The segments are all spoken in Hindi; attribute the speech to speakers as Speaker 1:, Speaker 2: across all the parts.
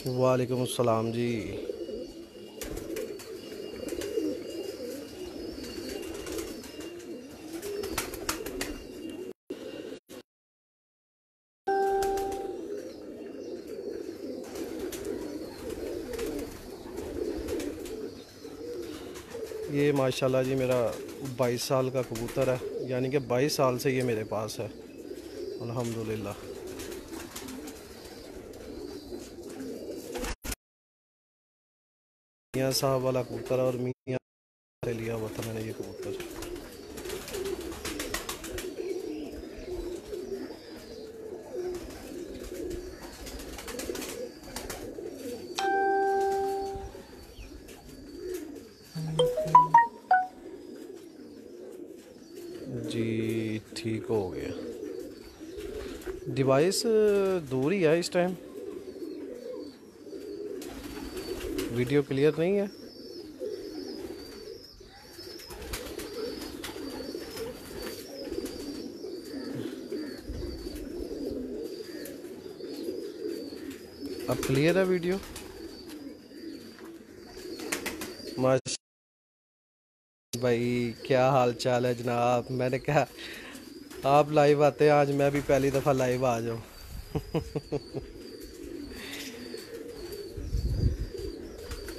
Speaker 1: वालेकुम अस्सलाम जी। ये माशाल्लाह जी मेरा 22 साल का कबूतर है, यानी कि 22 साल से ये मेरे पास है अल्हम्दुलिल्लाह। मियाँ साहब वाला कबूतर और मियाँ से लिया हुआ था मैंने ये कबूतर। जी ठीक हो गया। डिवाइस दूर ही है इस टाइम, वीडियो क्लियर नहीं है। अब क्लियर है वीडियो। माश भाई क्या हाल चाल है जनाब। मैंने कहा आप लाइव आते हैं, आज मैं भी पहली दफ़ा लाइव आ जाऊँ।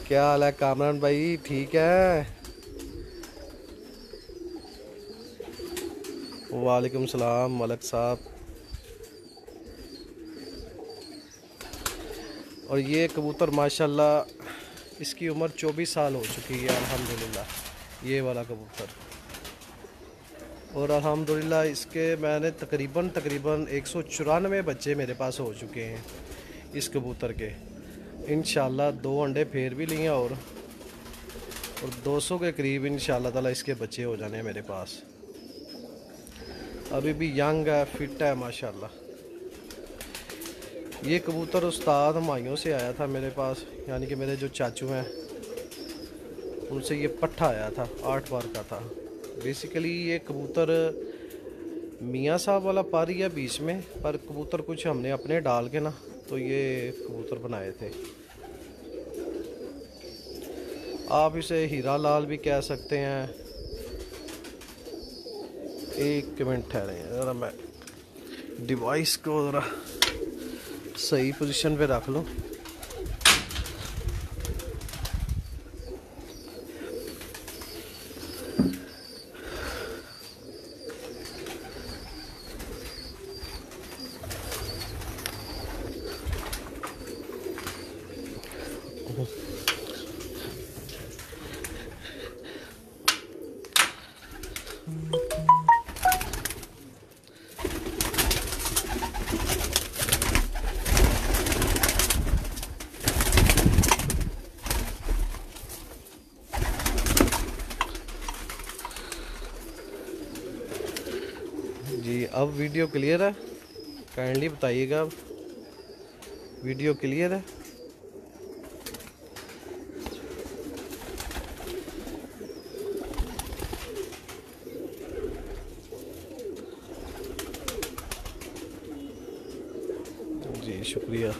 Speaker 1: क्या हाल है कामरान भाई, ठीक है? वालेकुम सलाम मलक साहब। और ये कबूतर माशाल्लाह इसकी उम्र 24 साल हो चुकी है अल्हम्दुलिल्लाह, ये वाला कबूतर। और अल्हम्दुलिल्लाह इसके मैंने तकरीबन 194 बच्चे मेरे पास हो चुके हैं इस कबूतर के। इंशाल्लाह 2 अंडे फिर भी लिए और 200 के करीब इंशाल्लाह ताला इसके बच्चे हो जाने हैं मेरे पास। अभी भी यंग है, फिट है माशाल्लाह। ये कबूतर उस्ताद हमायूं से आया था मेरे पास, यानी कि मेरे जो चाचू हैं उनसे ये पट्ठा आया था, 8 बार का था। बेसिकली ये कबूतर मियाँ साहब वाला पारी है बीच में, पर कबूतर कुछ हमने अपने डाल के ना तो ये कबूतर बनाए थे। आप इसे हीरा लाल भी कह सकते हैं। एक मिनट ठहरे ज़रा, मैं डिवाइस को ज़रा सही पोजीशन पे रख लूँ। जी अब वीडियो क्लियर है? काइंडली बताइएगा, अब वीडियो क्लियर है? जी शुक्रिया।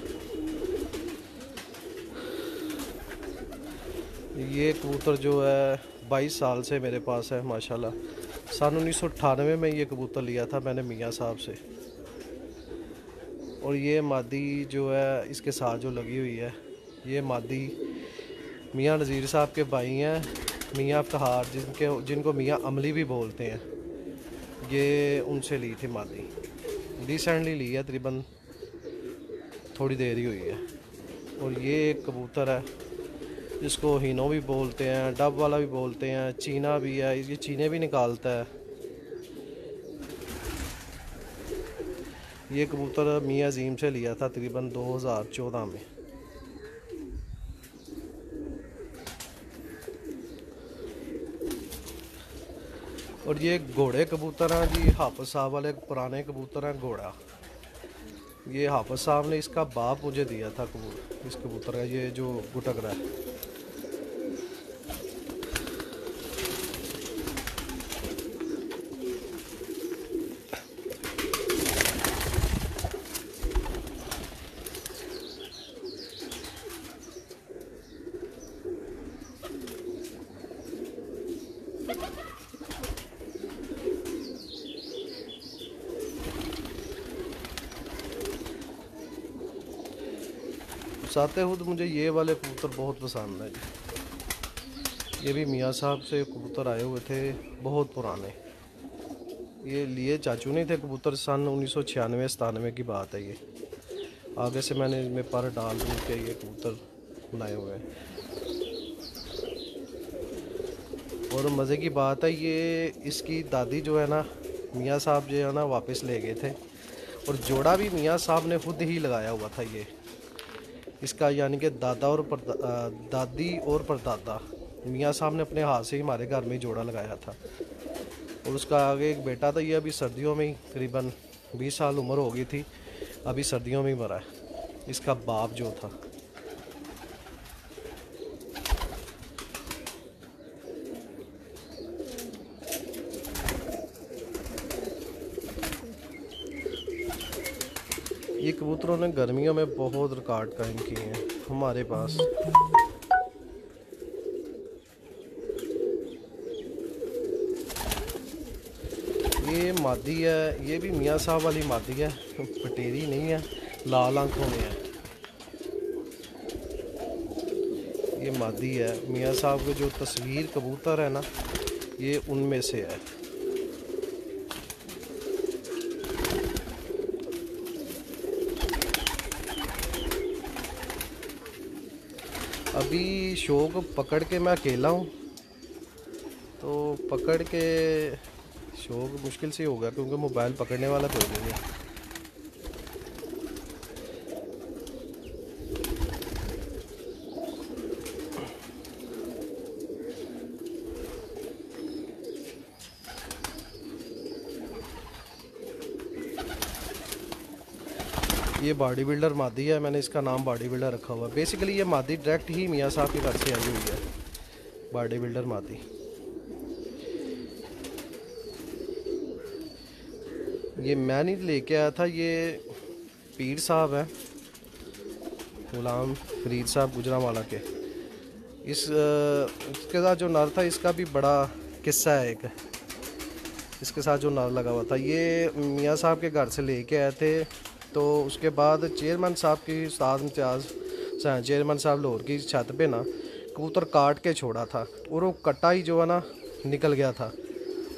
Speaker 1: ये कबूतर जो है 22 साल से मेरे पास है माशाल्लाह। सन 1998 में ये कबूतर लिया था मैंने मियाँ साहब से। और ये मादी जो है इसके साथ जो लगी हुई है, ये मादी मियाँ नज़ीर साहब के भाई हैं, मियाँ अफ्तार, जिनको मियाँ अमली भी बोलते हैं। ये उनसे ली थी मादी, रिसेंटली ली है, तकरीबन थोड़ी देर ही हुई है। और ये एक कबूतर है जिसको हिनो भी बोलते हैं, डब वाला भी बोलते हैं, चीना भी है, ये चीने भी निकालता है। ये कबूतर मियाँ अजीम से लिया था तकरीबन 2014 में। और ये घोड़े कबूतर हैं जी, हाफिज साहब वाले पुराने कबूतर हैं घोड़ा। ये हाफिज साहब ने इसका बाप मुझे दिया था इस कबूतर का, ये जो गुटक रहा है। साते खुद मुझे ये वाले कबूतर बहुत पसंद है जी। ये भी मियाँ साहब से कबूतर आए हुए थे, बहुत पुराने। ये लिए चाचू नहीं थे कबूतर, सन 1996-97 की बात है ये। आगे से मैंने इनमें पर डाल दूँ के ये कबूतर बनाए हुए हैं। और मज़े की बात है, ये इसकी दादी जो है ना, मियाँ साहब जो है ना वापस ले गए थे, और जोड़ा भी मियाँ साहब ने खुद ही लगाया हुआ था ये इसका, यानी कि दादा और दादी और परदादा मियाँ साहब ने अपने हाथ से ही हमारे घर में जोड़ा लगाया था। और उसका आगे एक बेटा था, ये अभी सर्दियों में ही करीबन 20 साल उम्र हो गई थी, अभी सर्दियों में ही मरा है इसका बाप जो था। ये कबूतरों ने गर्मियों में बहुत रिकॉर्ड कायम किए हैं हमारे पास। ये मादी है, ये भी मियाँ साहब वाली मादी है, पटेरी नहीं है, लाल आंखों में है। ये मादी है, मियाँ साहब के जो तस्वीर कबूतर है ना, ये उनमें से है। अभी शौक पकड़ के मैं अकेला हूँ, तो पकड़ के शौक मुश्किल से होगा, क्योंकि मोबाइल पकड़ने वाला कोई नहीं है। ये बॉडी बिल्डर मादी है, मैंने इसका नाम बॉडी बिल्डर रखा हुआ है। बेसिकली ये मादी डायरेक्ट ही मियाँ साहब के घर से आई हुई है, बॉडी बिल्डर मादी। ये मैं नहीं लेके आया था, ये पीर साहब हैं, गुलाम फरीद साहब गुजरांवाला के। इसके साथ जो नर था, इसका भी बड़ा किस्सा है एक। इसके साथ जो नर लगा हुआ था, ये मियाँ साहब के घर से लेके आए थे। तो उसके बाद चेयरमैन साहब की उस्ताद इम्तियाज़ चेयरमैन साहब लाहौर की छत पे ना कबूतर काट के छोड़ा था, और वो कट्टा ही जो है ना निकल गया था,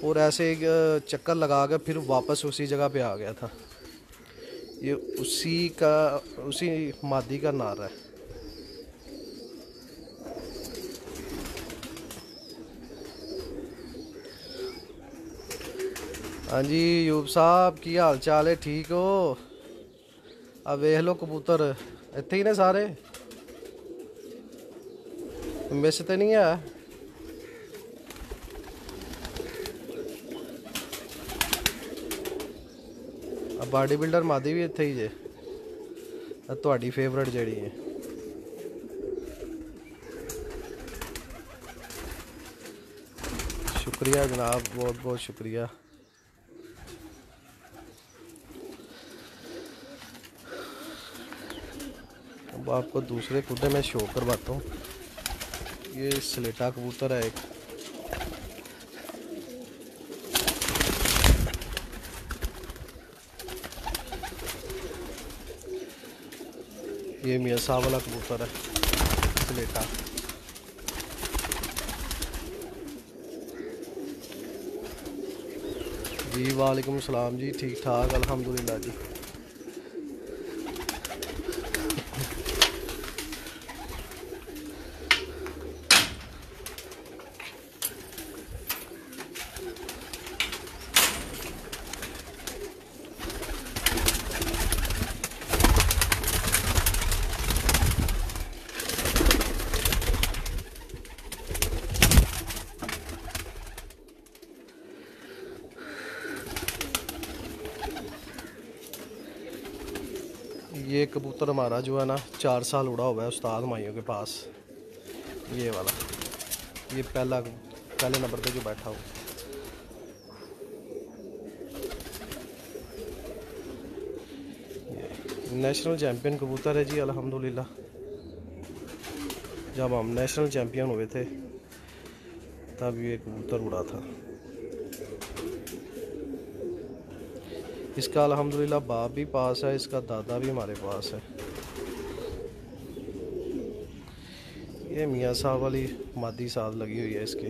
Speaker 1: और ऐसे एक चक्कर लगा के फिर वापस उसी जगह पे आ गया था। ये उसी मादी का नार है। हाँ जी यूब साहब, की हाल चाल है? ठीक हो? अब वेख लो कबूतर इत्थे ही ने सारे, मिस तो नहीं है? अब बॉडी बिल्डर मादी भी इत्थे ही जे, ਤੁਹਾਡੀ फेवरेट जड़ी है। शुक्रिया जनाब, बहुत बहुत शुक्रिया। अब आपको दूसरे खुदे में शो करवाता हूँ। ये स्लेटा कबूतर है एक, ये मियाँ साहब वाला कबूतर है स्लेटा। जी वालेकुम सलाम जी, ठीक ठाक अल्हम्दुलिल्लाह जी। ये कबूतर हमारा जो है ना 4 साल उड़ा हुआ है उस्ताद माइयों के पास। ये वाला, ये पहले नंबर पे जो बैठा हो, ये नेशनल चैम्पियन कबूतर है जी अल्हम्दुलिल्लाह। जब हम नेशनल चैम्पियन हुए थे तब ये कबूतर उड़ा था। इसका अल्हम्दुलिल्लाह बाप भी पास है, इसका दादा भी हमारे पास है। ये मियाँ साहब वाली मादी साथ लगी हुई है इसके।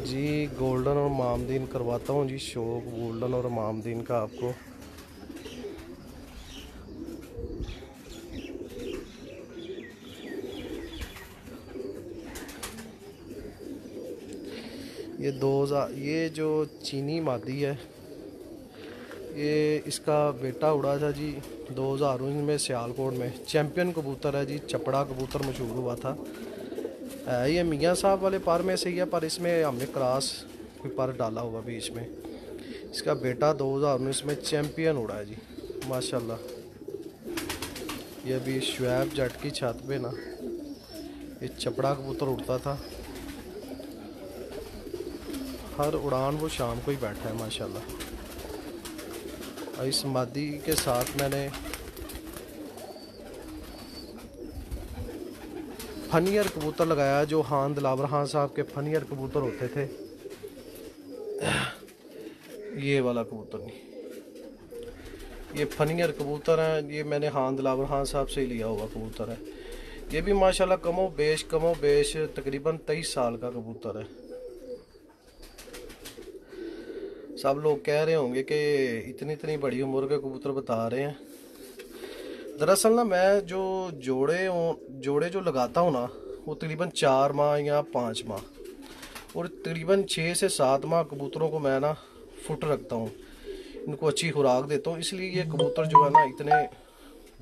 Speaker 1: जी गोल्डन और मामदीन करवाता हूँ जी, शौक गोल्डन और मामदीन का आपको। ये 2000, ये जो चीनी मादी है, ये इसका बेटा उड़ा था जी 2019 में सियालकोट में। चैम्पियन कबूतर है जी, चपड़ा कबूतर मशहूर हुआ था। ये मियाँ साहब वाले पर में से ही है, पर इसमें हमने क्रॉस कोई पर डाला हुआ बीच में। इसका बेटा 2019 में चैम्पियन उड़ा है जी माशाल्लाह। ये अभी शुएब जट की छत पे ना ये चपड़ा कबूतर उड़ता था, हर उड़ान वो शाम को ही बैठा है माशाल्लाह। और इस मादी के साथ मैंने फनियर कबूतर लगाया, जो खान दिलावर खान साहब के फनियर कबूतर होते थे। ये वाला कबूतर नहीं, ये फनियर कबूतर है, ये मैंने खान दिलावर खान साहब से ही लिया हुआ कबूतर है। ये भी माशाल्लाह कमो बेश तकरीबन 23 साल का कबूतर है। सब लोग कह रहे होंगे कि इतनी बड़ी उम्र के कबूतर बता रहे हैं। दरअसल ना मैं जो जोड़े जो लगाता हूँ ना, वो तकरीबन 4 माह या 5 माह, और तकरीबन 6 से 7 माह कबूतरों को मैं ना फुट रखता हूँ, इनको अच्छी खुराक देता हूँ। इसलिए ये कबूतर जो है ना इतने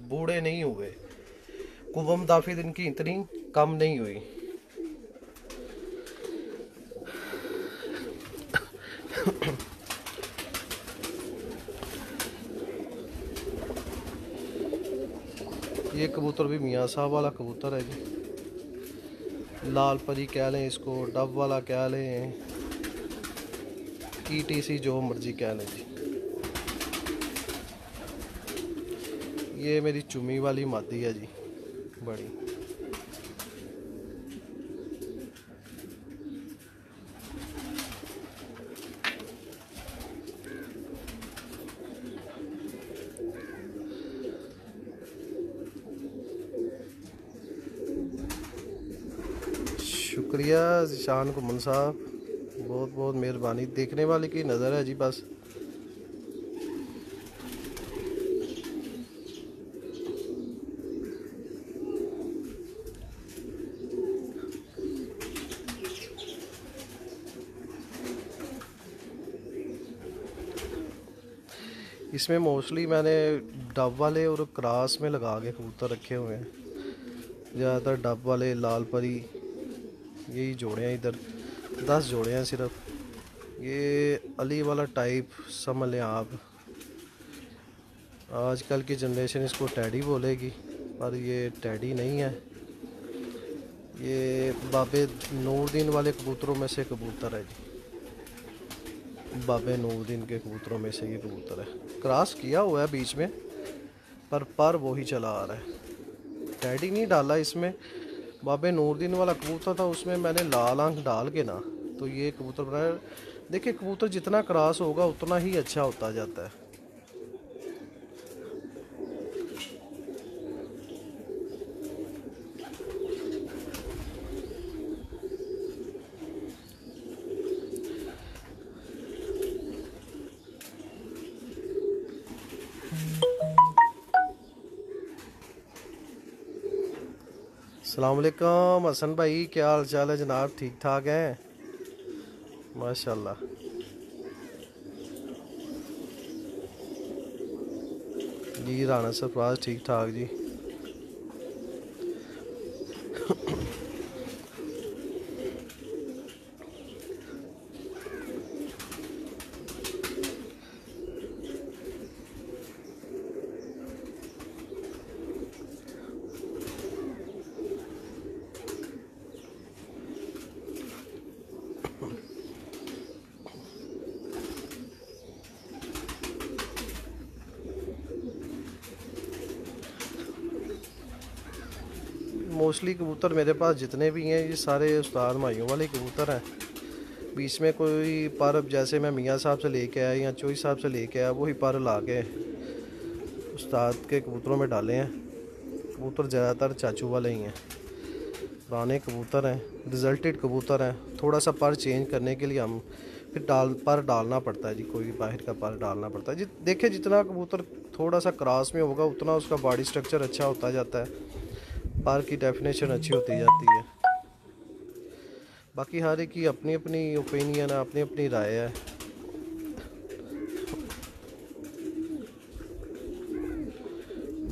Speaker 1: बूढ़े नहीं हुए, कुवम दाफिद इनकी इतनी कम नहीं हुई। ये कबूतर भी मियाँ साहब वाला कबूतर है जी, लाल परी कह लें इसको, डब वाला कह लें, ETC जो मर्जी कह लें जी। ये मेरी चुमी वाली मादी है जी बड़ी। शुक्रिया ज़ीशान कुमन साहब, बहुत बहुत मेहरबानी। देखने वाले की नज़र है जी बस। इसमें मोस्टली मैंने डब वाले और क्रॉस में लगा के कबूतर रखे हुए हैं, ज़्यादातर डब वाले, लाल परी, यही जोड़े हैं। इधर 10 जोड़े हैं सिर्फ। ये अली वाला टाइप समझ लें आप, आजकल की जनरेशन इसको टैडी बोलेगी, पर ये टैडी नहीं है। ये बाबे नूरदीन वाले कबूतरों में से कबूतर है जी, बाबे नूरदीन के कबूतरों में से ये कबूतर है। क्रॉस किया हुआ है बीच में, पर वही चला आ रहा है, टैडी नहीं डाला इसमें। बाबे नूरदीन वाला कबूतर था, उसमें मैंने लाल आंख डाल के ना तो ये कबूतर बनाया। देखिए कबूतर जितना क्रॉस होगा उतना ही अच्छा होता जाता है। अस्सलाम वालेकुम हसन भाई, क्या हाल चाल है जनाब? ठीक ठाक हैं माशाल्लाह। जी राना सरफराज ठीक ठाक जी। मोस्टली कबूतर मेरे पास जितने भी हैं ये सारे उस्ताद माइयों वाले कबूतर हैं। बीच में कोई पर, जैसे मैं मियाँ साहब से लेके आया या चोई साहब से लेके आया, वही पर ला के उस्ताद के कबूतरों में डाले हैं। कबूतर ज़्यादातर चाचू वाले ही हैं, पुराने कबूतर हैं, रिजल्टेड कबूतर हैं। थोड़ा सा पर चेंज करने के लिए हम फिर पर डालना पड़ता है जी, कोई बाहर का पर डालना पड़ता है जी। देखिए जितना कबूतर थोड़ा सा क्रॉस में होगा उतना उसका बॉडी स्ट्रक्चर अच्छा होता जाता है, पर की डेफिनेशन अच्छी होती जाती है। बाकी हर एक की अपनी अपनी ओपिनियन है, अपनी अपनी राय है।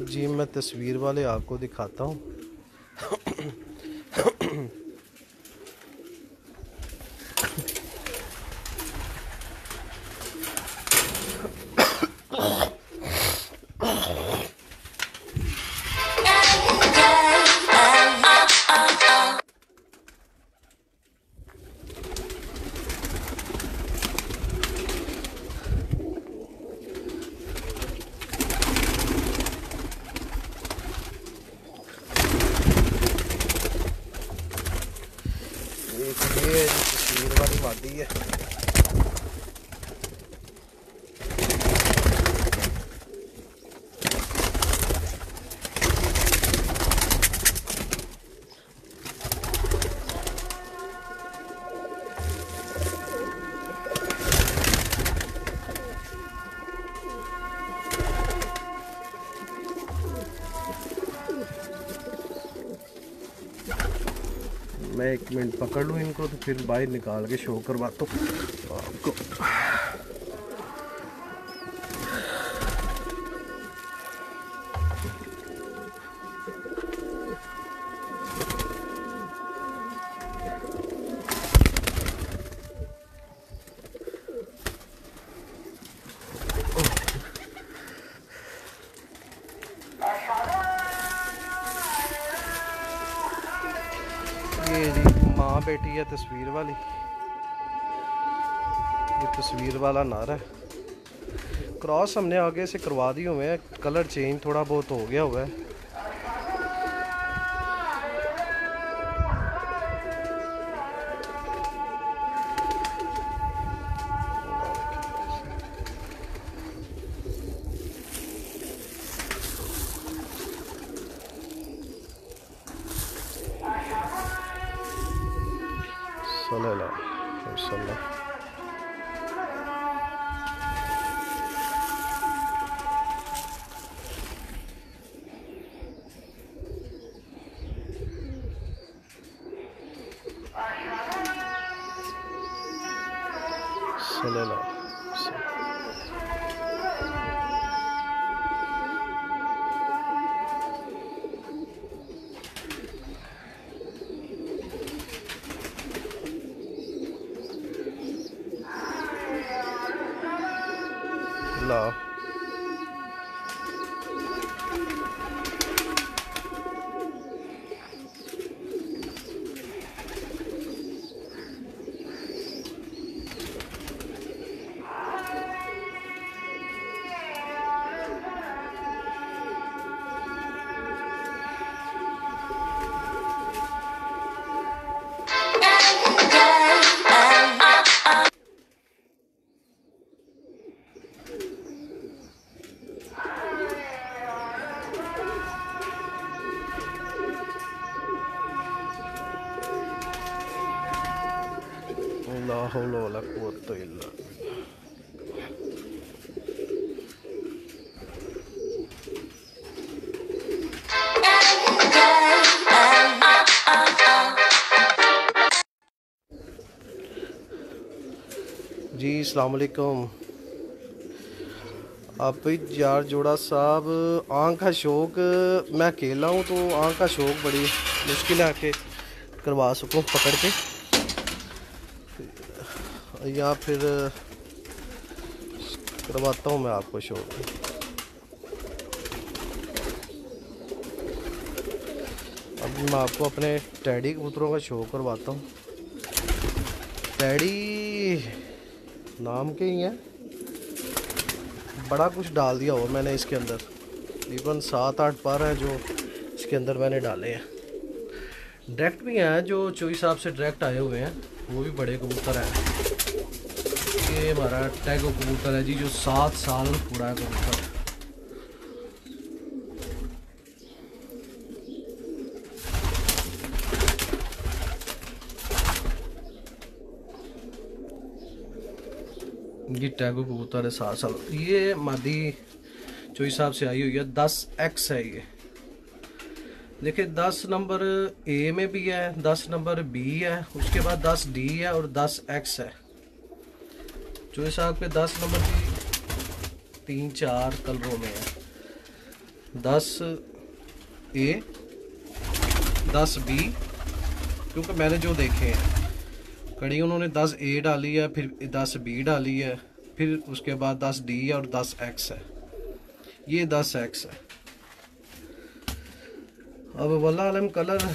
Speaker 1: जी मैं तस्वीर वाले आपको दिखाता हूँ। ये तस्वीर वाली मादी है। मैं 1 मिनट पकड़ लूँ इनको तो फिर बाहर निकाल के शो करवाता हूँ आपको। ये जी माँ बेटी है तस्वीर वाली, ये तस्वीर वाला नर है। क्रॉस हमने आगे से करवा दिए हुए हैं, कलर चेंज थोड़ा बहुत हो गया हुआ है। सल्लल्लाहु अलैहि वसल्लम। सल्लल्लाहु अल्लाह। ला हौला वला कुव्वता इल्ला बिल्लाह। जी अस्सलाम वालेकुम। आप यार जोड़ा साहब, आँख का शौक, मैं अकेला हूँ तो आँख का शौक बड़ी मुश्किल है आके करवा सकूँ पकड़ के, या फिर करवाता हूँ मैं आपको शौक। अब मैं आपको अपने टैडी कबूतरों का शौक करवाता हूँ। टैडी नाम के ही हैं, बड़ा कुछ डाल दिया हुआ मैंने इसके अंदर, तकरीबन 7-8 पर हैं जो इसके अंदर मैंने डाले हैं। डायरेक्ट भी हैं जो चोई साहब से डायरेक्ट आए हुए हैं, वो भी बड़े कबूतर हैं। ये हमारा टैगो कबूतर है जी, जो 7 साल पूरा है कबूतर। ये टैगो कबूतर है 7 साल। ये मादी चोई साहब से आई हुई है, 10X है ये। देखिए 10 नंबर ए में भी है, 10 नंबर बी है, उसके बाद 10D है और 10X है। चोई साहब के 10 नंबर की 3-4 कलरों में है, 10A, 10B, क्योंकि मैंने जो देखे हैं कड़ी उन्होंने 10A डाली है, फिर 10B डाली है, फिर उसके बाद 10D है और 10X है। ये 10X है। अब वल्लाह आलम कलर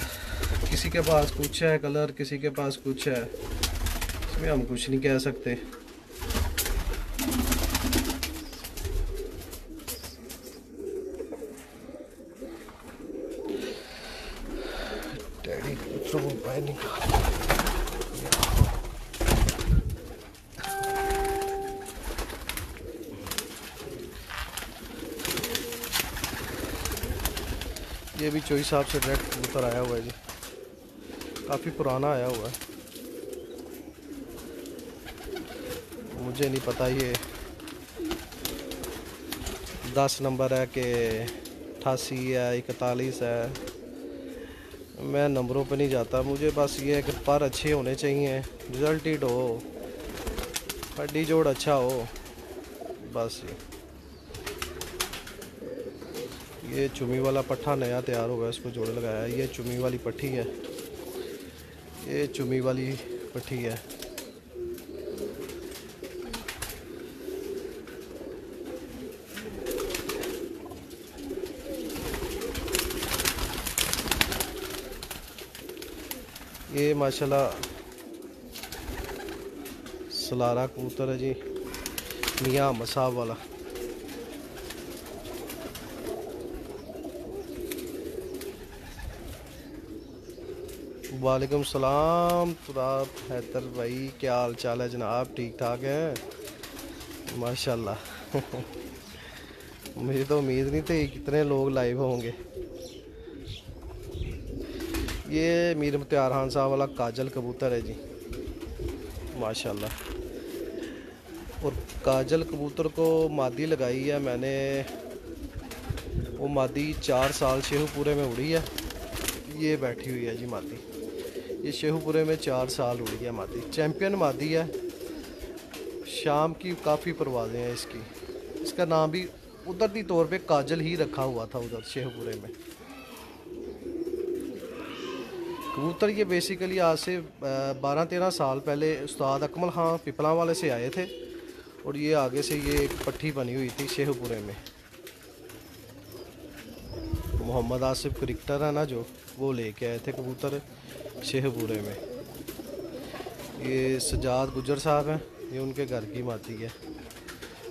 Speaker 1: किसी के पास कुछ है, कलर किसी के पास कुछ है, इसमें हम कुछ नहीं कह सकते। डैडी कुछ मोबाइल निकाल। ये भी चोई साहब से डायरेक्ट कबूतर आया हुआ है जी, काफ़ी पुराना आया हुआ है। मुझे नहीं पता ये 10 नंबर है कि 88 है, 41 है, मैं नंबरों पे नहीं जाता। मुझे बस ये है कि पर अच्छे होने चाहिए, रिजल्टेड हो, हड्डी जोड़ अच्छा हो, बस। ये चुमी वाला पट्ठा नया तैयार होगा, इसको जोड़े लगाया। ये चुमी वाली पट्ठी है, ये चुमी वाली पट्ठी है। ये माशाल्लाह सलारा कबूतर है जी, मियाँ अहमद साहब वाला। वालेकुम सलाम तुराब हैदर भाई, क्या हाल चाल है जनाब? ठीक ठाक है माशाल्लाह। मुझे तो उम्मीद नहीं थी कितने लोग लाइव होंगे। ये मीर मुख्तार खान साहब वाला काजल कबूतर है जी माशाल्लाह। और काजल कबूतर को मादी लगाई है मैंने, वो मादी 4 साल शेहूपुरे में उड़ी है। ये बैठी हुई है जी मादी, ये शेहूपुरे में 4 साल उड़ी है मादी, चैम्पियन मादी है। शाम की काफ़ी परवाज़ें हैं इसकी। इसका नाम भी उधरती तौर पे काजल ही रखा हुआ था उधर शेहूपुरे में। कबूतर ये बेसिकली आज से 12-13 साल पहले उस्ताद अकमल खां पिपला वाले से आए थे, और ये आगे से ये एक पट्टी बनी हुई थी शेहूपुरे में। मोहम्मद आसिफ क्रिकेटर है ना जो, वो लेके आए थे कबूतर शेहपुरे में। ये सजाद गुजर साहब हैं, ये उनके घर की माती है।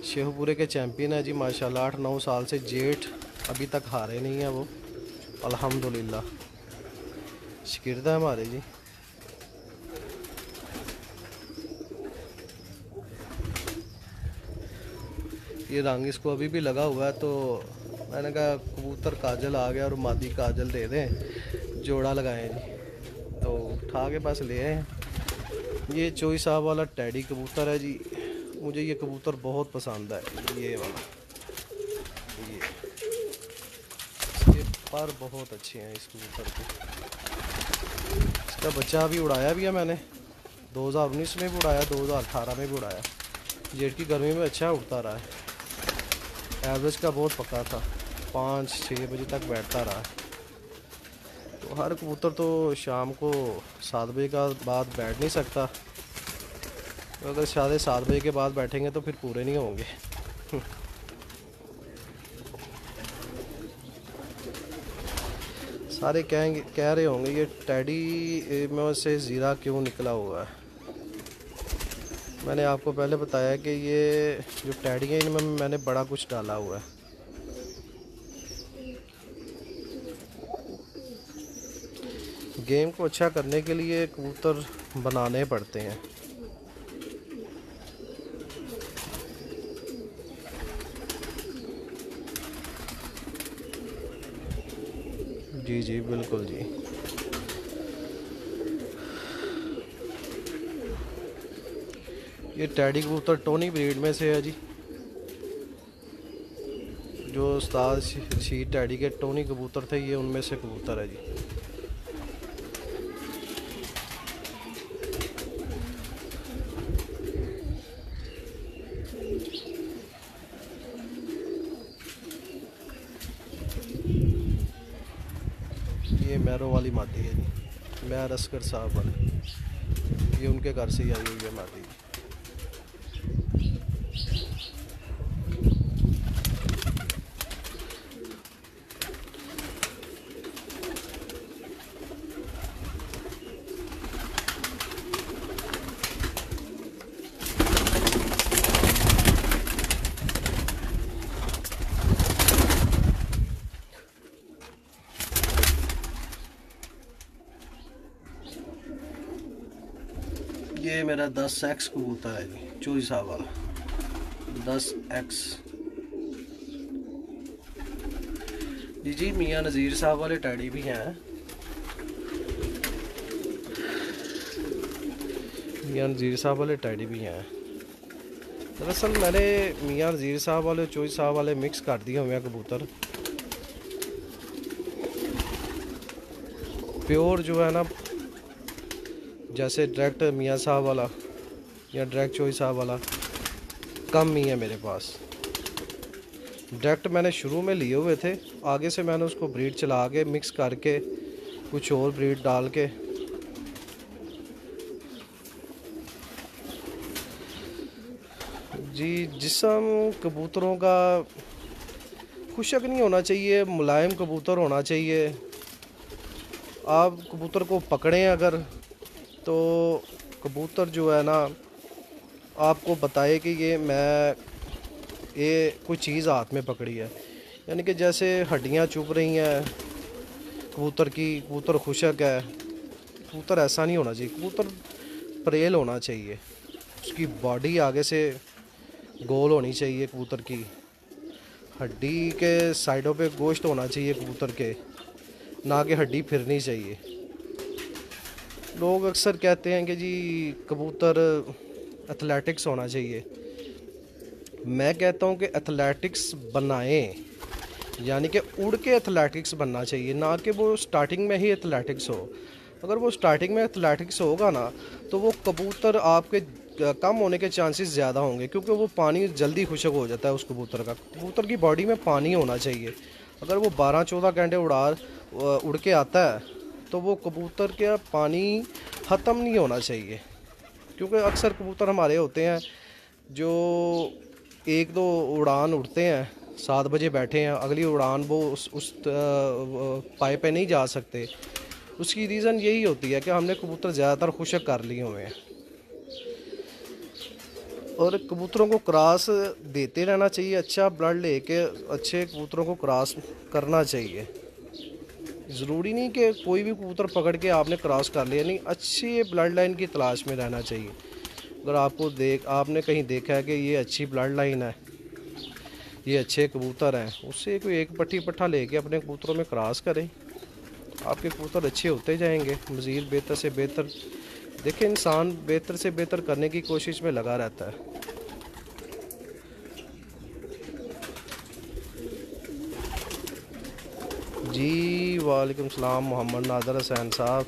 Speaker 1: शेहपुरे के चैम्पियन है जी माशाल्लाह। 8-9 साल से जेठ अभी तक हारे नहीं है वो, अल्हम्दुलिल्लाह। शिकिरदा है हमारे जी। ये रंग इसको अभी भी लगा हुआ है, तो मैंने कहा कबूतर काजल आ गया और मादी काजल दे दें, जोड़ा लगाएं जी, तो उठा के बस ले आए। ये चोई साहब वाला टैडी कबूतर है जी, मुझे ये कबूतर बहुत पसंद है। ये वाला, ये इसके पर बहुत अच्छे हैं इस कबूतर के। इसका बच्चा भी उड़ाया भी है मैंने, 2019 में भी उड़ाया, 2018 में भी उड़ाया। जेठ की गर्मी में अच्छा उड़ता रहा है, एवरेज का बहुत पक्का था, 5-6 बजे तक बैठता रहा। तो हर कबूतर तो शाम को 7 बजे का बाद बैठ नहीं सकता, तो अगर 7:30 बजे के बाद बैठेंगे तो फिर पूरे नहीं होंगे। सारे कह रहे होंगे ये टैडी में से ज़ीरा क्यों निकला हुआ है। मैंने आपको पहले बताया कि ये जो टैडी है इनमें मैंने बड़ा कुछ डाला हुआ है। गेम को अच्छा करने के लिए कबूतर बनाने पड़ते हैं। जी जी बिल्कुल जी। ये टैडी कबूतर टोनी ब्रीड में से है जी, जो उस्ताद रशीद टैडी के टोनी कबूतर थे, ये उनमें से कबूतर है जी। ये मैरों वाली मादी है जी, मैं रसकर साहब वाले, ये उनके घर से ही आई हुई है मादी। ये मेरा 10X कबूतर है जी, चूई साहब वाला 10X। जी मियाँ नज़ीर साहब वाले टैडी भी हैं। मियाँ नज़ीर साहब वाले टैडी भी हैं। दरअसल मैंने मियाँ नज़ीर साहब वाले चूई साहब वाले मिक्स कर दिए हुए हैं कबूतर। प्योर जो है ना, जैसे डायरेक्ट मियाँ साहब वाला या डायरेक्ट चोई साहब वाला कम ही है मेरे पास। डायरेक्ट मैंने शुरू में लिए हुए थे, आगे से मैंने उसको ब्रीड चला के मिक्स करके कुछ और ब्रीड डाल के जी। जिस्म कबूतरों का खुशक नहीं होना चाहिए, मुलायम कबूतर होना चाहिए। आप कबूतर को पकड़ें अगर, तो कबूतर जो है ना आपको बताए कि ये कोई चीज़ हाथ में पकड़ी है, यानी कि जैसे हड्डियां चुभ रही हैं कबूतर की, कबूतर खुशक है। कबूतर ऐसा नहीं होना चाहिए, कबूतर परेल होना चाहिए, उसकी बॉडी आगे से गोल होनी चाहिए, कबूतर की हड्डी के साइडों पे गोश्त होना चाहिए कबूतर के, ना कि हड्डी फिरनी चाहिए। लोग अक्सर कहते हैं कि जी कबूतर एथलेटिक्स होना चाहिए। मैं कहता हूँ कि एथलेटिक्स बनाएं, यानी कि उड़ के एथलेटिक्स बनना चाहिए, ना कि वो स्टार्टिंग में ही एथलेटिक्स हो। अगर वो स्टार्टिंग में एथलेटिक्स होगा ना, तो वो कबूतर आपके कम होने के चांसेस ज़्यादा होंगे, क्योंकि वो पानी जल्दी खुशक हो जाता है उस कबूतर का। कबूतर की बॉडी में पानी होना चाहिए। अगर वो 12-14 घंटे उड़ के आता है, तो वो कबूतर का पानी ख़त्म नहीं होना चाहिए। क्योंकि अक्सर कबूतर हमारे होते हैं जो 1-2 उड़ान उड़ते हैं, 7 बजे बैठे हैं, अगली उड़ान वो उस पाए पे नहीं जा सकते। उसकी रीज़न यही होती है कि हमने कबूतर ज़्यादातर खुशक कर लिए हुए हैं। और कबूतरों को क्रॉस देते रहना चाहिए, अच्छा ब्लड लेके अच्छे कबूतरों को क्रॉस करना चाहिए। ज़रूरी नहीं कि कोई भी कबूतर पकड़ के आपने क्रॉस कर लिया, नहीं, अच्छी ब्लड लाइन की तलाश में रहना चाहिए। अगर आपने कहीं देखा है कि ये अच्छी ब्लड लाइन है, ये अच्छे कबूतर हैं, उससे कोई एक पट्टी पट्ठा लेके अपने कबूतरों में क्रॉस करें, आपके कबूतर अच्छे होते जाएंगे, मज़ीद बेहतर से बेहतर। देखिए, इंसान बेहतर से बेहतर करने की कोशिश में लगा रहता है। जी वालेकुम सलाम मोहम्मद नादर हुसैन साहब।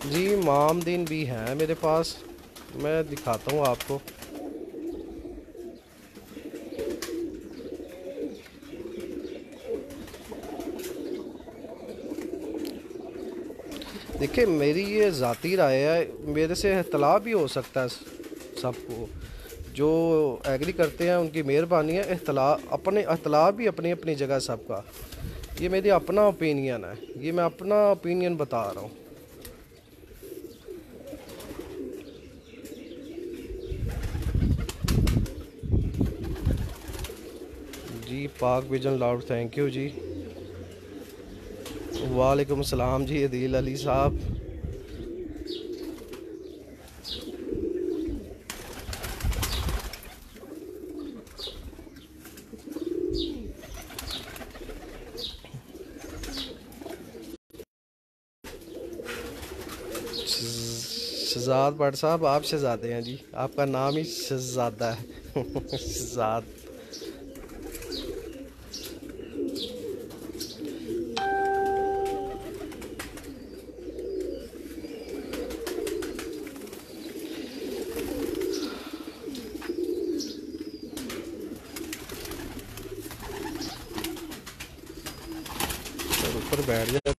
Speaker 1: जी मामदीन भी हैं मेरे पास, मैं दिखाता हूँ आपको। देखिए, मेरी ये ज़ाती राय है, मेरे से इख्तलाफ भी हो सकता है सबको, जो एग्री करते हैं उनकी मेहरबानी है। इख्तलाफ भी अपनी अपनी जगह सबका, ये मेरी अपना ओपिनियन है, ये मैं अपना ओपिनियन बता रहा हूँ। जी पाक विजन लाउड, थैंक यू जी। वालेकुम सलाम जी अदील अली साहब। शहजाद भट्ट साहब, आप शहजादे हैं जी, आपका नाम ही शहजादा है। शहजाद। ऊपर बैठ जाए।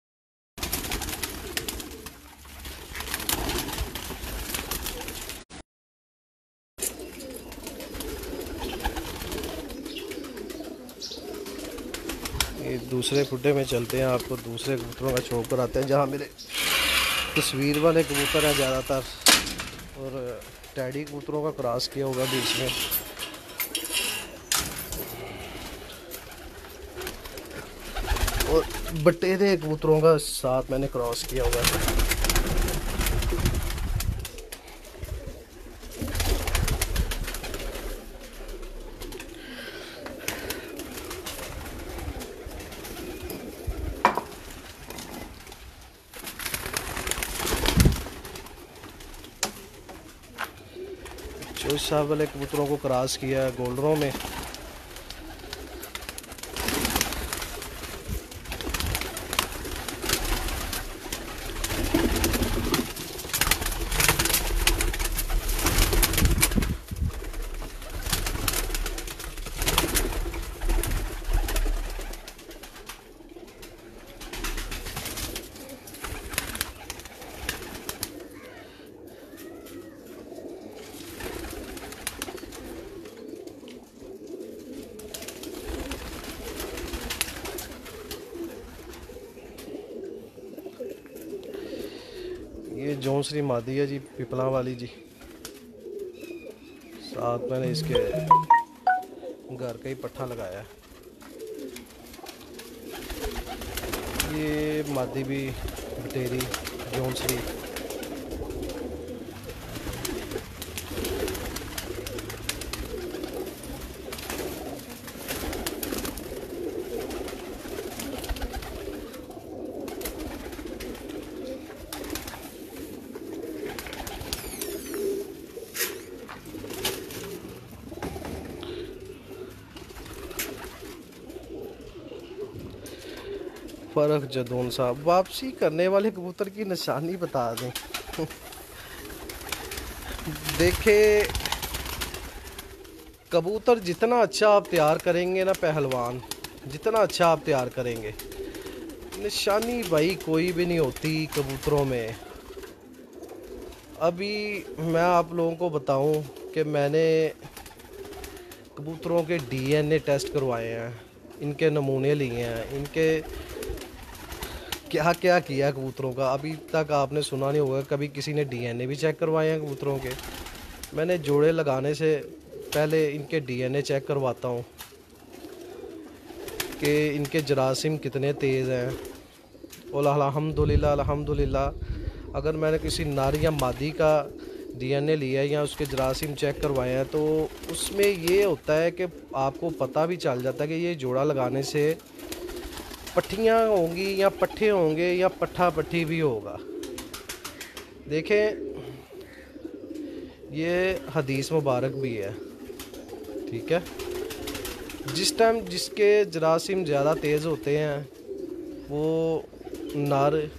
Speaker 1: ये दूसरे खुड्डे में चलते हैं, आपको दूसरे कबूतरों का शौक कराते हैं जहाँ मेरे तस्वीर वाले कबूतर हैं ज़्यादातर, और टैडी कबूतरों का क्रॉस किया होगा बीच में। और बटेरे कबूतरों का साथ मैंने क्रॉस किया होगा। चोइस साहब वाले कबूतरों को क्रॉस किया गोल्डरों में। ये जौनसरी मादी है जी, पिपला वाली जी। साथ मैंने इसके घर का ही पट्ठा लगाया है। ये मादी भी बटेरी जौनसरी। फ़र्क जदून साहब, वापसी करने वाले कबूतर की निशानी बता दें। देखे, कबूतर जितना अच्छा आप तैयार करेंगे ना पहलवान, जितना अच्छा आप तैयार करेंगे, निशानी भाई कोई भी नहीं होती कबूतरों में। अभी मैं आप लोगों को बताऊं कि मैंने कबूतरों के डीएनए टेस्ट करवाए हैं, इनके नमूने लिए हैं, इनके क्या क्या किया कबूतरों का। अभी तक आपने सुना नहीं होगा कभी किसी ने डीएनए भी चेक करवाए हैं कबूतरों के। मैंने जोड़े लगाने से पहले इनके डीएनए चेक करवाता हूँ कि इनके जरासीम कितने तेज़ हैं। और अल्हम्दुलिल्लाह अल्हम्दुलिल्लाह अगर मैंने किसी नर या मादी का डीएनए लिया या उसके जरासीम चेक करवाए हैं तो उसमें ये होता है कि आपको पता भी चल जाता है कि ये जोड़ा लगाने से पट्ठियाँ होंगी या पट्ठे होंगे या पट्ठा पट्ठी भी होगा। देखें, ये हदीस मुबारक भी है, ठीक है। जिस टाइम जिसके जरासीम ज़्यादा तेज़ होते हैं वो नर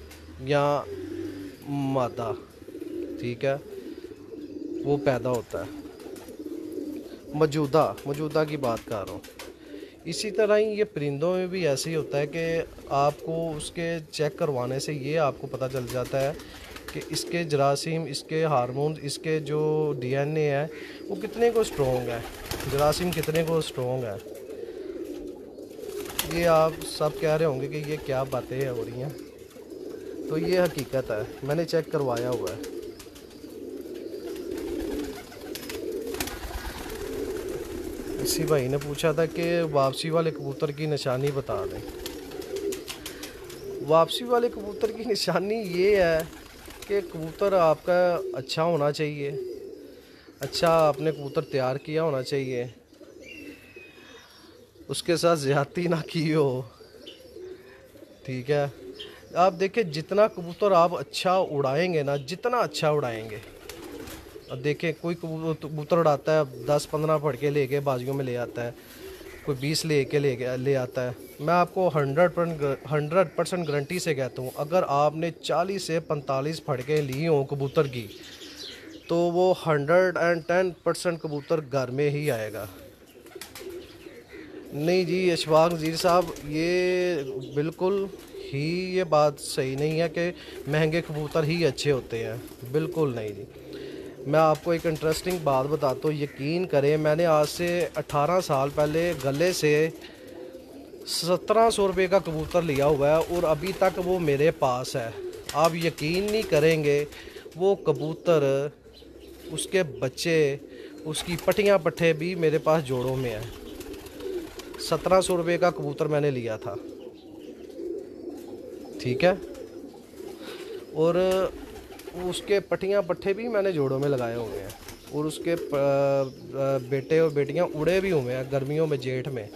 Speaker 1: या मादा, ठीक है, वो पैदा होता है। मौजूदा की बात कर रहा हूँ। इसी तरह ही ये परिंदों में भी ऐसे ही होता है कि आपको उसके चेक करवाने से ये आपको पता चल जाता है कि इसके जरासीम, इसके हार्मोन, इसके जो डीएनए है वो कितने को स्ट्रॉन्ग है, जरासीम कितने को स्ट्रॉन्ग है। ये आप सब कह रहे होंगे कि ये क्या बातें हो रही हैं, तो ये हकीकत है, मैंने चेक करवाया हुआ है। इसी भाई ने पूछा था कि वापसी वाले कबूतर की निशानी बता दें। वापसी वाले कबूतर की निशानी ये है कि कबूतर आपका अच्छा होना चाहिए, अच्छा आपने कबूतर तैयार किया होना चाहिए, उसके साथ ज़्यादती ना की हो। ठीक है, आप देखिए जितना कबूतर आप अच्छा उड़ाएंगे ना, जितना अच्छा उड़ाएंगे, अब देखें कोई कबूतर उड़ाता है 10-15 फड़ के लेके बाजियों में ले आता है, कोई 20 ले आता है। मैं आपको 100% गारंटी से कहता हूँ, अगर आपने 40 से 45 फड़के ली हों कबूतर की, तो वो 110% कबूतर घर में ही आएगा। नहीं जी अशफाक नज़ीर साहब, ये बिल्कुल ही ये बात सही नहीं है कि महंगे कबूतर ही अच्छे होते हैं, बिल्कुल नहीं जी। मैं आपको एक इंटरेस्टिंग बात बताता हूँ, यकीन करें, मैंने आज से 18 साल पहले गले से 1700 रुपये का कबूतर लिया हुआ है और अभी तक वो मेरे पास है। आप यकीन नहीं करेंगे, वो कबूतर, उसके बच्चे, उसकी पटियाँ पट्ठे भी मेरे पास जोड़ों में हैं। 1700 रुपये का कबूतर मैंने लिया था, ठीक है, और उसके पटियाँ पट्ठे भी मैंने जोड़ों में लगाए हुए हैं, और उसके बेटे और बेटियाँ उड़े भी हुए हैं गर्मियों में, जेठ में।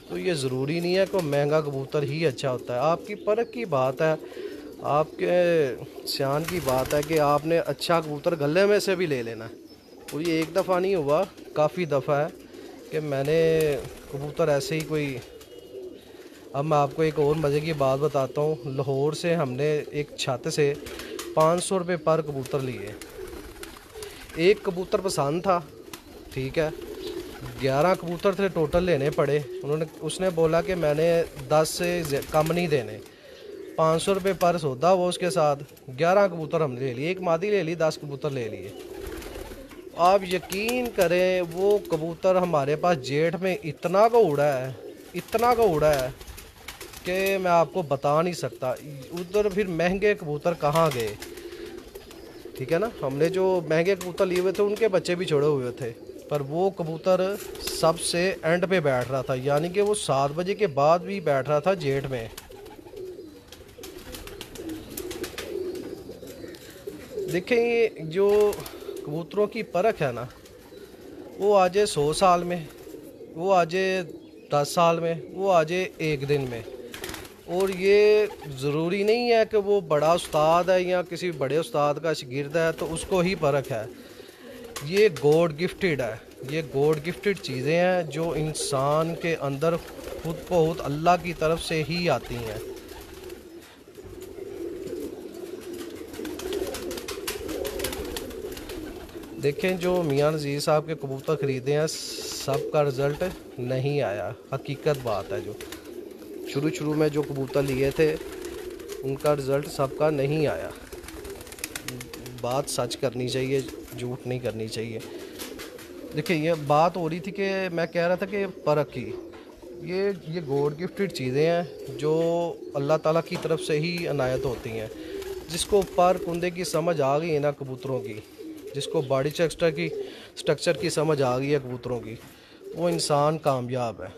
Speaker 1: तो ये ज़रूरी नहीं है कि महंगा कबूतर ही अच्छा होता है, आपकी परख की बात है, आपके शान की बात है कि आपने अच्छा कबूतर गले में से भी ले लेना है। और ये एक दफ़ा नहीं हुआ, काफ़ी दफ़ा है कि मैंने कबूतर ऐसे ही कोई। अब मैं आपको एक और मज़े की बात बताता हूँ, लाहौर से हमने एक छत से 500 रुपये पर कबूतर लिए। एक कबूतर पसंद था, ठीक है, 11 कबूतर थे टोटल लेने पड़े। उसने बोला कि मैंने 10 से कम नहीं देने, 500 रुपये पर सौदा वो, उसके साथ 11 कबूतर हमने ले लिए, एक मादी ले ली, 10 कबूतर ले लिए। आप यकीन करें, वो कबूतर हमारे पास जेठ में इतना का उड़ा है, इतना का उड़ा है कि मैं आपको बता नहीं सकता। उधर फिर महंगे कबूतर कहाँ गए, ठीक है ना, हमने जो महंगे कबूतर लिए हुए थे उनके बच्चे भी छोड़े हुए थे, पर वो कबूतर सबसे एंड पे बैठ रहा था, यानी कि वो 7 बजे के बाद भी बैठ रहा था जेठ में। देखें, जो कबूतरों की परख है ना, वो आज 100 साल में, वो आज 10 साल में, वो आज एक दिन में। और ये ज़रूरी नहीं है कि वो बड़ा उस्ताद है या किसी बड़े उस्ताद का शागिर्द है तो उसको ही परख है। ये गॉड गिफ्टेड है, ये गॉड गिफ्टेड चीज़ें हैं जो इंसान के अंदर खुद बहुत अल्लाह की तरफ से ही आती हैं। देखें, जो मियां नज़ीर साहब के कबूतर ख़रीदे हैं, सब का रिज़ल्ट नहीं आया, हकीकत बात है। जो शुरू में जो कबूतर लिए थे उनका रिज़ल्ट सबका नहीं आया। बात सच करनी चाहिए, झूठ नहीं करनी चाहिए। देखिए, ये बात हो रही थी कि मैं कह रहा था कि परख की, ये गॉड गिफ्टेड चीज़ें हैं जो अल्लाह ताला की तरफ से ही अनायत होती हैं। जिसको पर कुंदे की समझ आ गई है ना कबूतरों की, जिसको बॉडी स्ट्रक्चर की समझ आ गई है कबूतरों की, वो इंसान कामयाब है।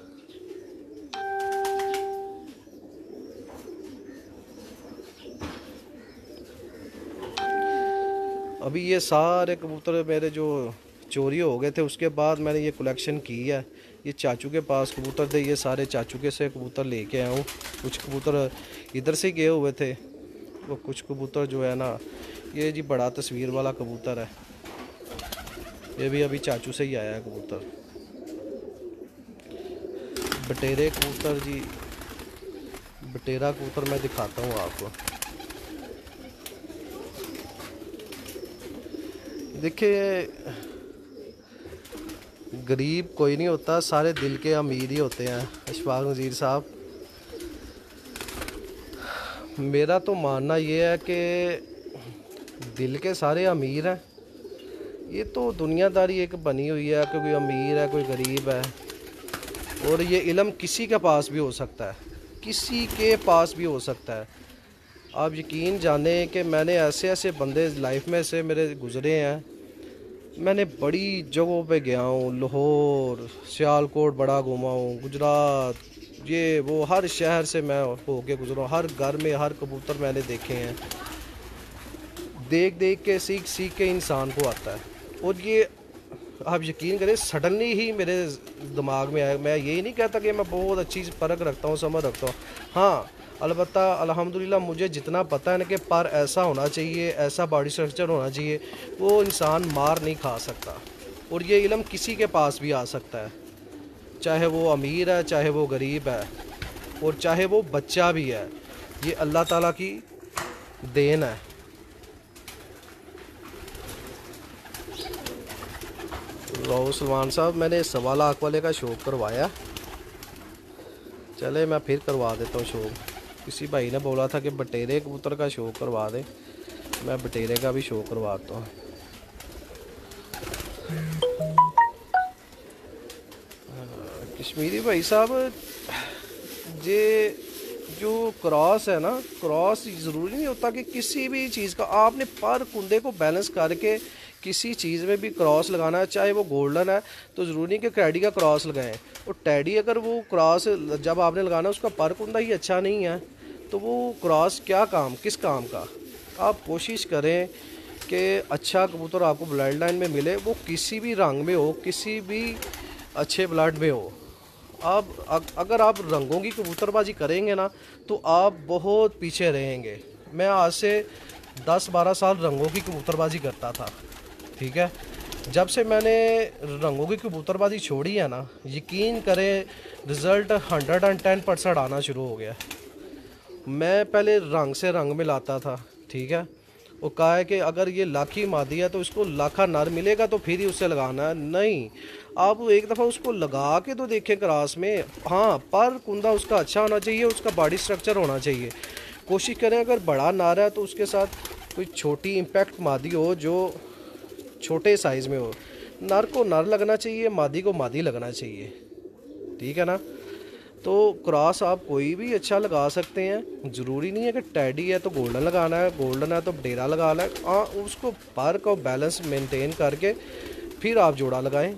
Speaker 1: अभी ये सारे कबूतर मेरे जो चोरी हो गए थे, उसके बाद मैंने ये कलेक्शन की है। ये चाचू के पास कबूतर थे, ये सारे चाचू के से कबूतर लेके आया हूँ। कुछ कबूतर इधर से गए हुए थे, वो कुछ कबूतर जो है ना, ये जी बड़ा तस्वीर वाला कबूतर है, ये भी अभी चाचू से ही आया है कबूतर। बटेरे कबूतर जी, बटेरा कबूतर मैं दिखाता हूँ आपको। देखिए, गरीब कोई नहीं होता, सारे दिल के अमीर ही होते हैं अशफाक नज़ीर साहब। मेरा तो मानना ये है कि दिल के सारे अमीर हैं। ये तो दुनियादारी एक बनी हुई है कि कोई अमीर है, कोई गरीब है, और ये इल्म किसी के पास भी हो सकता है, किसी के पास भी हो सकता है। आप यकीन जाने कि मैंने ऐसे ऐसे बंदे लाइफ में से मेरे गुज़रे हैं, मैंने बड़ी जगहों पे गया हूँ, लाहौर, सियालकोट बड़ा घूमा हूँ, गुजरात, ये वो हर शहर से मैं होके गुजरा, हर घर में हर कबूतर मैंने देखे हैं। देख देख के सीख सीख के इंसान को आता है। और ये आप यकीन करें सडनली ही मेरे दिमाग में आया। मैं यही नहीं कहता कि मैं बहुत अच्छी परख रखता हूँ, समझ रखता हूँ। हाँ अलबत्ता अल्हम्दुलिल्लाह मुझे जितना पता है ना कि पर ऐसा होना चाहिए, ऐसा बॉडी स्ट्रक्चर होना चाहिए, वो इंसान मार नहीं खा सकता। और ये इल्म किसी के पास भी आ सकता है, चाहे वो अमीर है, चाहे वो गरीब है, और चाहे वो बच्चा भी है। ये अल्लाह ताला की देन है। लो सलमान साहब, मैंने 1.25 लाख वाले का शौक करवाया, चले मैं फिर करवा देता हूँ शौक। किसी भाई ने बोला था कि बटेरे कबूतर का शौक करवा दे, मैं बटेरे का भी शौक करवाता हूँ। कश्मीरी भाई साहब, ये जो क्रॉस है ना, क्रॉस ज़रूरी नहीं होता कि किसी भी चीज़ का आपने पर कुंदे को बैलेंस करके किसी चीज़ में भी क्रॉस लगाना है। चाहे वो गोल्डन है तो ज़रूरी नहीं कि टैडी का क्रॉस लगाएं। और टैडी अगर वो क्रॉस जब आपने लगाना उसका पर कुंदा ही अच्छा नहीं है तो वो क्रॉस क्या काम, किस काम का। आप कोशिश करें कि अच्छा कबूतर आपको ब्लड लाइन में मिले, वो किसी भी रंग में हो, किसी भी अच्छे ब्लड में हो। आप अगर आप रंगों की कबूतरबाजी करेंगे ना तो आप बहुत पीछे रहेंगे। मैं आज से 10-12 साल रंगों की कबूतरबाजी करता था, ठीक है। जब से मैंने रंगों की कबूतरबाजी छोड़ी है ना, यकीन करें रिज़ल्ट 110% आना शुरू हो गया। मैं पहले रंग से रंग मिलाता था, ठीक है। वो कहा है कि अगर ये लाखी मादी है तो इसको लाखा नर मिलेगा तो फिर ही उससे लगाना है। नहीं, आप एक दफ़ा उसको लगा के तो देखें क्रॉस में। हाँ, पर कुंदा उसका अच्छा होना चाहिए, उसका बॉडी स्ट्रक्चर होना चाहिए। कोशिश करें अगर बड़ा नर है तो उसके साथ कोई छोटी इम्पैक्ट मादी हो जो छोटे साइज़ में हो। नर को नर लगना चाहिए, मादी को मादी लगना चाहिए, ठीक है ना। तो क्रॉस आप कोई भी अच्छा लगा सकते हैं, ज़रूरी नहीं है कि टैडी है तो गोल्डन लगाना है, गोल्डन है तो डेरा लगाना है। हाँ, उसको पर का बैलेंस मेंटेन करके फिर आप जोड़ा लगाएं।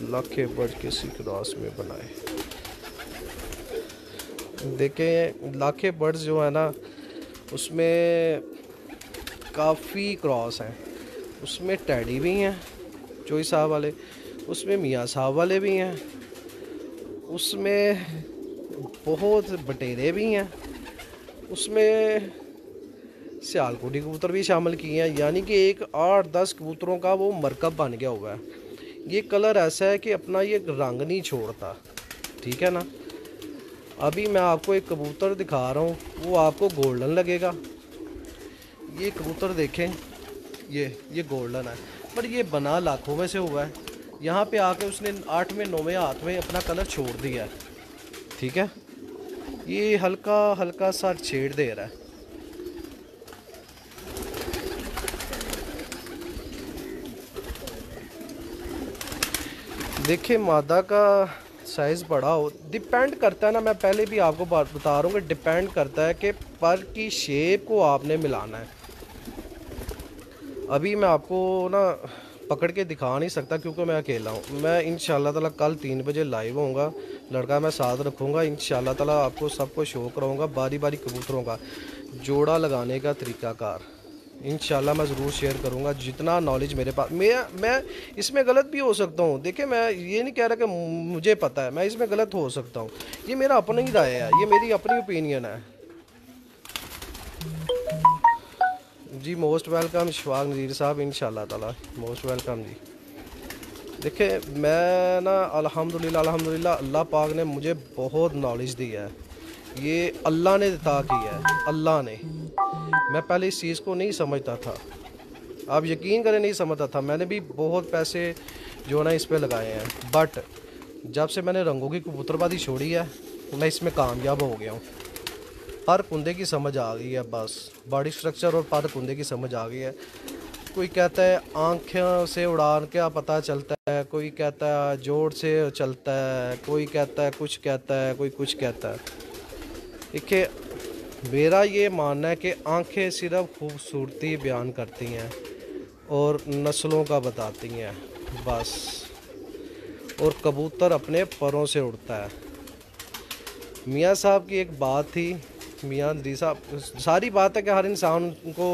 Speaker 1: लाखे बर्ड किसी क्रॉस में बनाए। देखें लाखे बर्ड्स जो है ना उसमें काफ़ी क्रॉस हैं। उसमें टैडी भी हैं चोई साहब वाले, उसमें मियाँ साहब वाले भी हैं, उसमें बहुत बटेरे भी हैं, उसमें सियालकोटी कबूतर भी शामिल किए हैं। यानी कि एक 8-10 कबूतरों का वो मरकब बन गया हुआ है। ये कलर ऐसा है कि अपना ये रंग नहीं छोड़ता, ठीक है ना। अभी मैं आपको एक कबूतर दिखा रहा हूँ, वो आपको गोल्डन लगेगा। ये कबूतर देखें, ये गोल्डन है, पर ये बना लाखों में से हुआ है। यहाँ पे आके उसने 8वें 9वें हाथ में अपना कलर छोड़ दिया है, ठीक है। ये हल्का हल्का सा छेड़ दे रहा है। देखिए मादा का साइज़ बड़ा हो, डिपेंड करता है ना, मैं पहले भी आपको बात बता रहा हूँ कि डिपेंड करता है कि पर की शेप को आपने मिलाना है। अभी मैं आपको ना पकड़ के दिखा नहीं सकता क्योंकि मैं अकेला हूँ। मैं इंशाल्लाह ताला कल 3 बजे लाइव होऊंगा, लड़का मैं साथ रखूँगा। इंशाल्लाह ताला आपको सबको शो कराऊँगा बारी बारी कबूतरों का जोड़ा लगाने का तरीक़ाकार। इंशाल्लाह मैं ज़रूर शेयर करूँगा जितना नॉलेज मेरे पास। मैं इसमें गलत भी हो सकता हूँ। देखिए मैं ये नहीं कह रहा कि मुझे पता है, मैं इसमें गलत हो सकता हूँ। ये मेरा अपना ही राय है, ये मेरी अपनी ओपिनियन है जी। मोस्ट वेलकम इशफाक नज़ीर साहब, इंशाल्लाह ताला मोस्ट वेलकम जी। देखिए मैं ना अल्हम्दुलिल्लाह अल्लाह पाक ने मुझे बहुत नॉलेज दी है। ये अल्लाह ने अता की है, अल्लाह ने। मैं पहले इस चीज़ को नहीं समझता था, आप यकीन करें नहीं समझता था। मैंने भी बहुत पैसे जो है ना इस पे लगाए हैं, बट जब से मैंने रंगों की कबूतरबाजी छोड़ी है मैं इसमें कामयाब हो गया हूँ। पर कुंदे की समझ आ गई है, बस बॉडी स्ट्रक्चर और पर कुंदे की समझ आ गई है। कोई कहता है आँखों से उड़ान क्या पता चलता है, कोई कहता है जोड़ से चलता है, कोई कहता है कुछ कहता है, कोई कुछ कहता है। देखिए मेरा ये मानना है कि आँखें सिर्फ खूबसूरती बयान करती हैं, और नस्लों का बताती हैं बस। और कबूतर अपने परों से उड़ता है। मियाँ साहब की एक बात थी, मियाँ नज़ीर साहब, सारी बात है कि हर इंसान को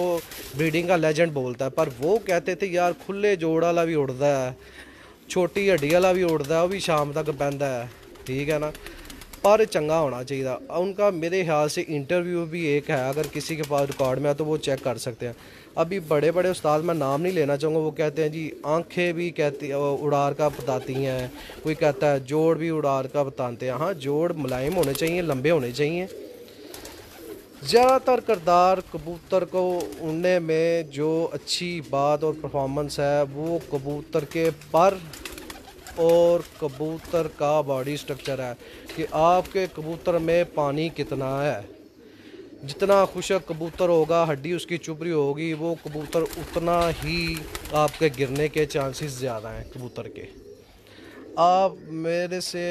Speaker 1: ब्रीडिंग का लेजेंड बोलता है, पर वो कहते थे यार खुले जोड़ वाला भी उड़ता है, छोटी हड्डी वाला भी उड़ता है, वो भी शाम तक बहता है, ठीक है ना, पर चंगा होना चाहिए। उनका मेरे ख्याल से इंटरव्यू भी एक है, अगर किसी के पास रिकॉर्ड में है तो वो चेक कर सकते हैं। अभी बड़े बड़े उस्ताद, मैं नाम नहीं लेना चाहूँगा, वो कहते हैं जी आंखें भी कहती उड़ार का बताती हैं, कोई कहता है जोड़ भी उड़ार का बताते हैं। हाँ, जोड़ मुलायम होने चाहिए, लंबे होने चाहिए। ज़्यादातर किरदार कबूतर को उड़ने में जो अच्छी बात और परफॉर्मेंस है वो कबूतर के पर और कबूतर का बॉडी स्ट्रक्चर है, कि आपके कबूतर में पानी कितना है। जितना खुशक कबूतर होगा, हड्डी उसकी चुभरी होगी, वो कबूतर उतना ही आपके गिरने के चांसेस ज़्यादा हैं कबूतर के। आप मेरे से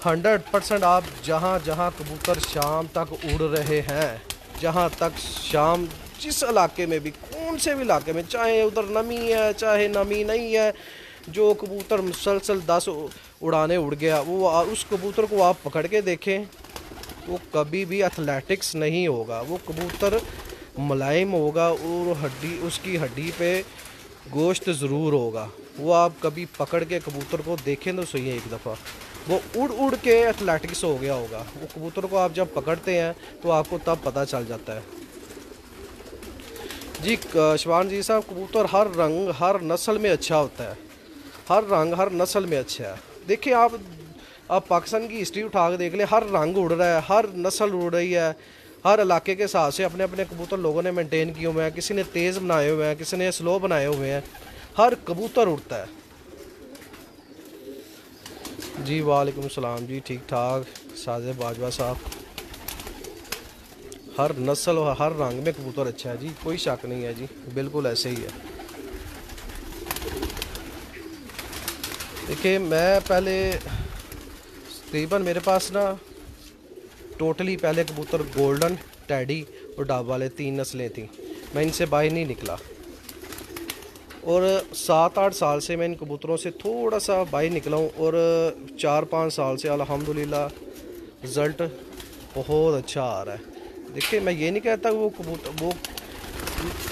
Speaker 1: 100% आप जहाँ जहाँ कबूतर शाम तक उड़ रहे हैं, जहाँ तक शाम जिस इलाके में भी, कौन से भी इलाके में, चाहे उधर नमी है चाहे नमी नहीं है, जो कबूतर मुसलसल 10 उड़ाने उड़ गया, वो उस कबूतर को आप पकड़ के देखें, वो कभी भी एथलेटिक्स नहीं होगा। वो कबूतर मुलायम होगा और हड्डी, उसकी हड्डी पे गोश्त ज़रूर होगा। वो आप कभी पकड़ के कबूतर को देखें तो सही है एक दफ़ा, वो उड़ उड़ के एथलेटिक्स हो गया होगा। वो कबूतर को आप जब पकड़ते हैं तो आपको तब पता चल जाता है। जी शबान जी साहब, कबूतर हर रंग हर नस्ल में अच्छा होता है, हर रंग हर नस्ल में अच्छा है। देखिए आप पाकिस्तान की हिस्ट्री उठा के देख ले, हर रंग उड़ रहा है, हर नस्ल उड़ रही है, हर इलाके के हिसाब से अपने अपने कबूतर लोगों ने मेंटेन किए हुए हैं। किसी ने तेज़ बनाए हुए हैं, किसी ने स्लो बनाए हुए हैं, हर कबूतर उड़ता है। जी वालेकुम सलाम जी, ठीक ठाक साजिद बाजवा साहब। हर नस्ल और हर रंग में कबूतर अच्छा है जी, कोई शक नहीं है जी, बिल्कुल ऐसे ही है। देखिए मैं पहले तकरीबन मेरे पास ना टोटली पहले कबूतर गोल्डन, टैडी और डाब वाले 3 नस्लें थी। मैं इनसे बाहर नहीं निकला और 7-8 साल से मैं इन कबूतरों से थोड़ा सा बाहर निकला हूँ और 4-5 साल से अल्हम्दुलिल्लाह रिज़ल्ट बहुत अच्छा आ रहा है। देखिए मैं ये नहीं कहता वो कबूतर, वो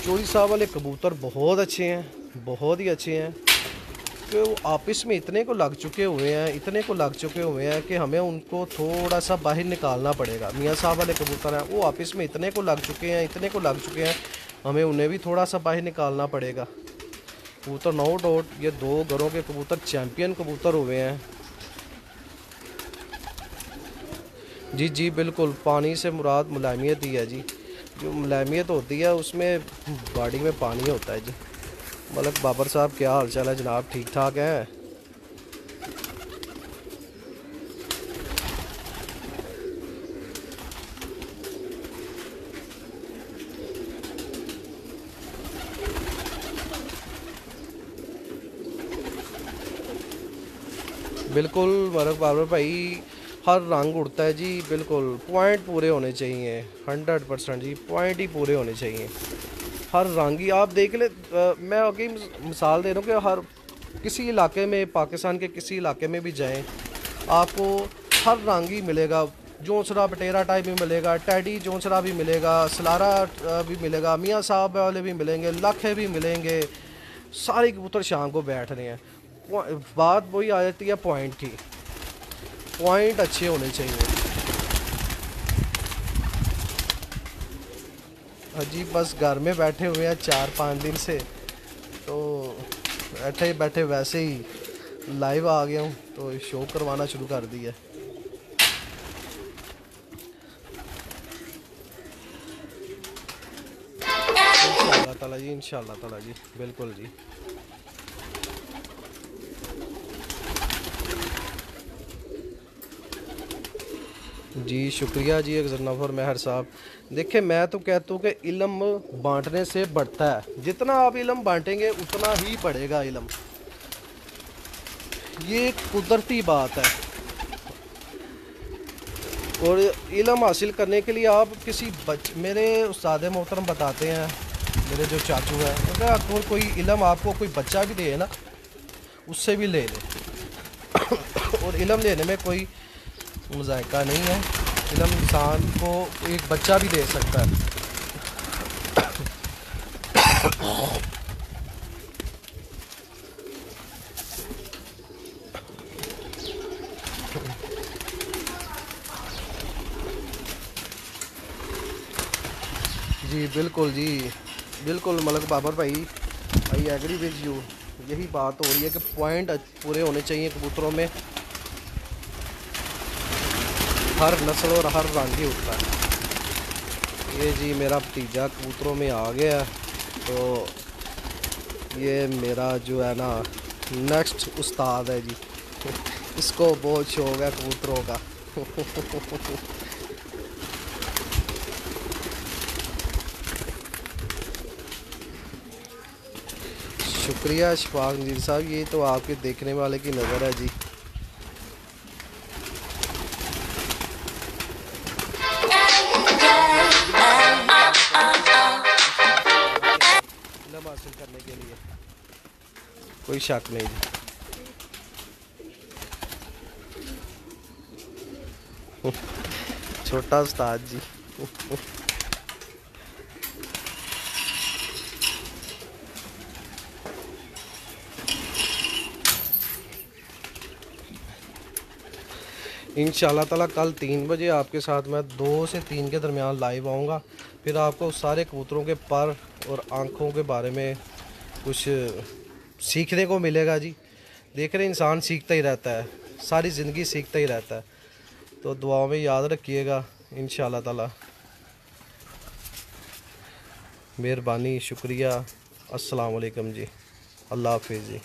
Speaker 1: चोरी साहब वाले कबूतर बहुत अच्छे हैं, बहुत ही अच्छे हैं, कि वो आपस में इतने को लग चुके हुए हैं, इतने को लग चुके हुए हैं कि हमें उनको थोड़ा सा बाहर निकालना पड़ेगा। मियाँ साहब वाले कबूतर हैं, वो आपस में इतने को लग चुके हैं, इतने को लग चुके हैं, हमें उन्हें भी थोड़ा सा बाहर निकालना पड़ेगा। कबूतर नो डाउट ये 2 घरों के कबूतर चैम्पियन कबूतर हुए हैं। जी जी बिल्कुल, पानी से मुराद मुलायमियत ही है जी। जो मुलायमियत होती है उसमें बॉडी में पानी होता है जी। मलक बाबर साहब क्या हाल चाल है जनाब, ठीक ठाक हैं? बिल्कुल मलक बाबर भाई, हर रंग उड़ता है जी, बिल्कुल पॉइंट पूरे होने चाहिए, 100% जी, पॉइंट ही पूरे होने चाहिए। हर रंग ही आप देख ले, मैं आगे मिसाल दे रहा हूँ कि हर किसी इलाके में, पाकिस्तान के किसी इलाके में भी जाएं, आपको हर रंग ही मिलेगा। जोंसरा बटेरा टाइप भी मिलेगा, टैडी जोंसरा भी मिलेगा, सलारा भी मिलेगा, मियाँ साहब वाले भी मिलेंगे, लाखे भी मिलेंगे। सारे कबूतर शाम को बैठ रहे हैं। बात वही आ जाती है पॉइंट की, पॉइंट अच्छे होने चाहिए। अजी बस घर में बैठे हुए हैं 4-5 दिन से, तो बैठे बैठे वैसे ही लाइव आ गया हूँ तो शो करवाना शुरू कर दिया। इंशाअल्लाह ताला जी, इंशाअल्लाह ताला जी, बिल्कुल जी। जी शुक्रिया जी अज़रनफ़र महर साहब। देखिए मैं तो कहता हूँ कि इल्म बांटने से बढ़ता है, जितना आप इल्म बांटेंगे उतना ही बढ़ेगा इल्म, ये कुदरती बात है। और इल्म हासिल करने के लिए आप किसी मेरे उस्ताद मोहतरम बताते हैं, मेरे जो चाचू हैं, अगर कोई इल्म आपको कोई बच्चा भी दे ना, उससे भी ले ले। और इल्म लेने में कोई मुज़ायका नहीं है। इल्म इंसान को एक बच्चा भी दे सकता है। जी बिल्कुल जी, बिल्कुल मलक बाबर भाई, आई एग्री विद यू। यही बात हो रही है कि पॉइंट पूरे होने चाहिए कबूतरों में। हर नस्ल और हर रंग ही उठता है। ये जी मेरा भतीजा कबूतरों में आ गया है, तो ये मेरा जो है ना नेक्स्ट उस्ताद है जी। इसको बहुत शौक है कबूतरों का। शुक्रिया शफाक नज़ीर साहब, ये तो आपके देखने वाले की नज़र है जी। इल्म हासिल करने के लिए कोई शक नहीं जी। छोटा उस्ताद जी। इंशाल्लाह ताला कल 3 बजे आपके साथ मैं 2 से 3 के दरमियान लाइव आऊँगा। फिर आपको सारे कबूतरों के पर और आँखों के बारे में कुछ सीखने को मिलेगा जी। देख रहे इंसान सीखता ही रहता है, सारी ज़िंदगी सीखता ही रहता है। तो दुआओं में याद रखिएगा इंशाल्लाह ताला। मेहरबानी, शुक्रिया, अस्सलाम वालेकुम जी, अल्लाह हाफिज़ जी।